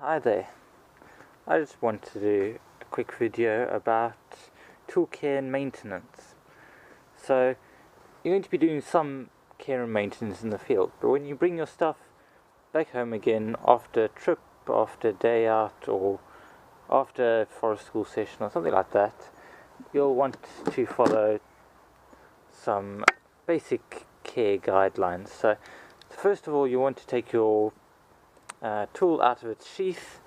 Hi there. I just want to do a quick video about tool care and maintenance. So you're going to be doing some care and maintenance in the field, but when you bring your stuff back home again after a trip, after a day out, or after a forest school session or something like that, you'll want to follow some basic care guidelines. So first of all, you want to take your tool out of its sheath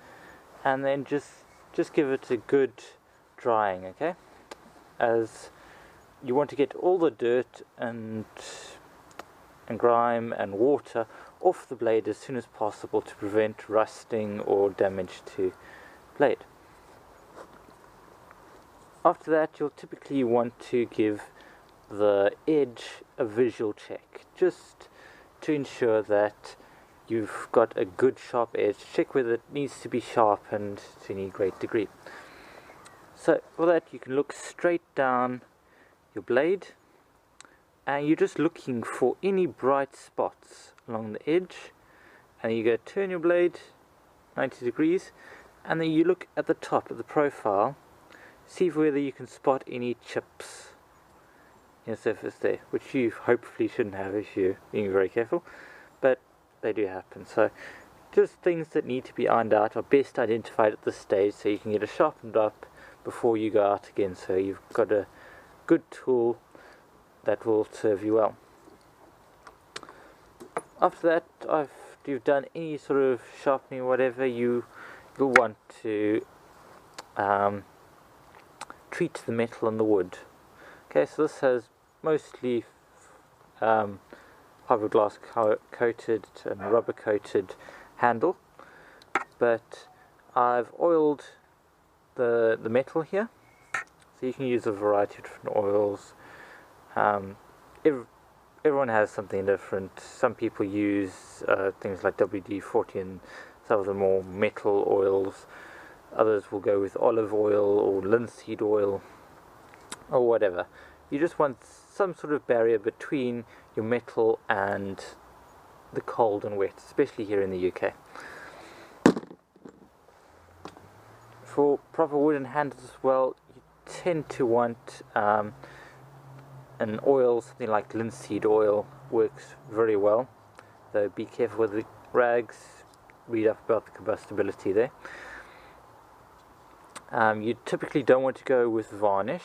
and then just give it a good drying, okay? As you want to get all the dirt and grime and water off the blade as soon as possible to prevent rusting or damage to blade. After that, you'll typically want to give the edge a visual check, just to ensure that you've got a good sharp edge. Check whether it needs to be sharpened to any great degree. So for that, you can look straight down your blade and you're just looking for any bright spots along the edge, and you go turn your blade 90 degrees and then you look at the top of the profile, see whether you can spot any chips in the surface there, which you hopefully shouldn't have if you're being very careful, but they do happen. So just things that need to be ironed out are best identified at this stage so you can get it sharpened up before you go out again, so you've got a good tool that will serve you well. After that, if you've done any sort of sharpening or whatever, you'll want to treat the metal and the wood. Okay, so this has mostly fiberglass coated and rubber coated handle, but I've oiled the metal here, so you can use a variety of different oils. Everyone has something different. Some people use things like WD-40 and some of the more metal oils. Others will go with olive oil or linseed oil or whatever. You just want some sort of barrier between your metal and the cold and wet, especially here in the UK. For proper wooden handles as well, you tend to want an oil, something like linseed oil works very well, though be careful with the rags, read up about the combustibility there. You typically don't want to go with varnish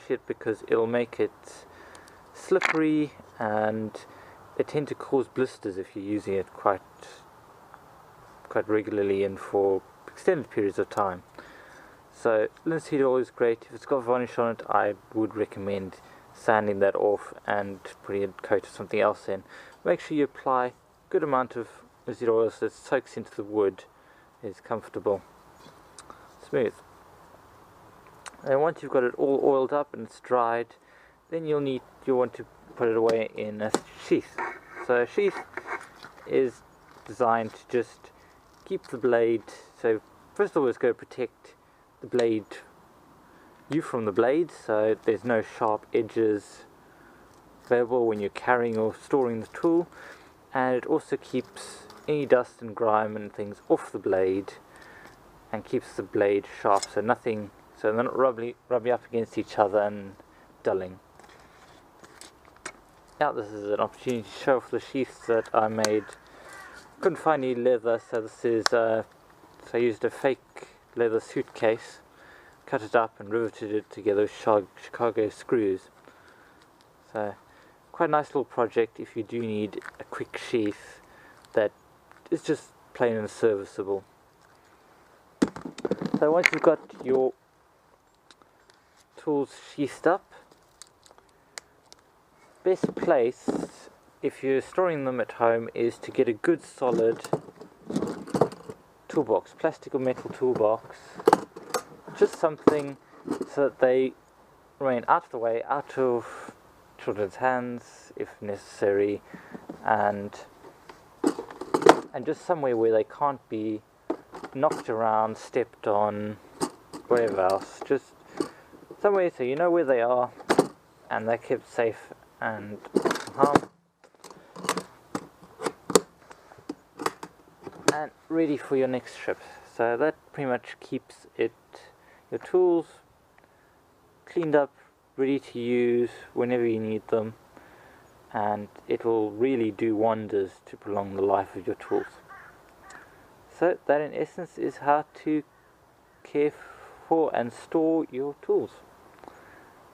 it because it'll make it slippery and they tend to cause blisters if you're using it quite regularly and for extended periods of time. So linseed oil is great. If it's got varnish on it, I would recommend sanding that off and putting a coat of something else in. Make sure you apply a good amount of linseed oil so it soaks into the wood, is comfortable, smooth. And once you've got it all oiled up and it's dried, then you'll want to put it away in a sheath. So a sheath is designed to just keep the blade, so first of all it's going to protect the blade, you from the blade, so there's no sharp edges available when you're carrying or storing the tool, and it also keeps any dust and grime and things off the blade and keeps the blade sharp, so they're not rubbing up against each other and dulling. Now this is an opportunity to show off the sheaths that I made. Couldn't find any leather, so this is so I used a fake leather suitcase, cut it up and riveted it together with Chicago screws. So quite a nice little project if you do need a quick sheath that is just plain and serviceable. So once you've got your tools sheathed up, best place if you're storing them at home is to get a good solid toolbox, plastic or metal toolbox, just something so that they remain out of the way, out of children's hands if necessary, and just somewhere where they can't be knocked around, stepped on, whatever else, just somewhere so you know where they are and they're kept safe and harm. And really ready for your next trip. So that pretty much keeps your tools cleaned up, ready to use whenever you need them, and it will really do wonders to prolong the life of your tools. So that in essence is how to care for and store your tools.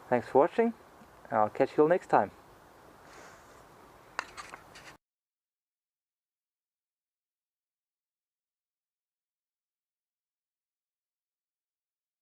Thanks for watching, and I'll catch you all next time.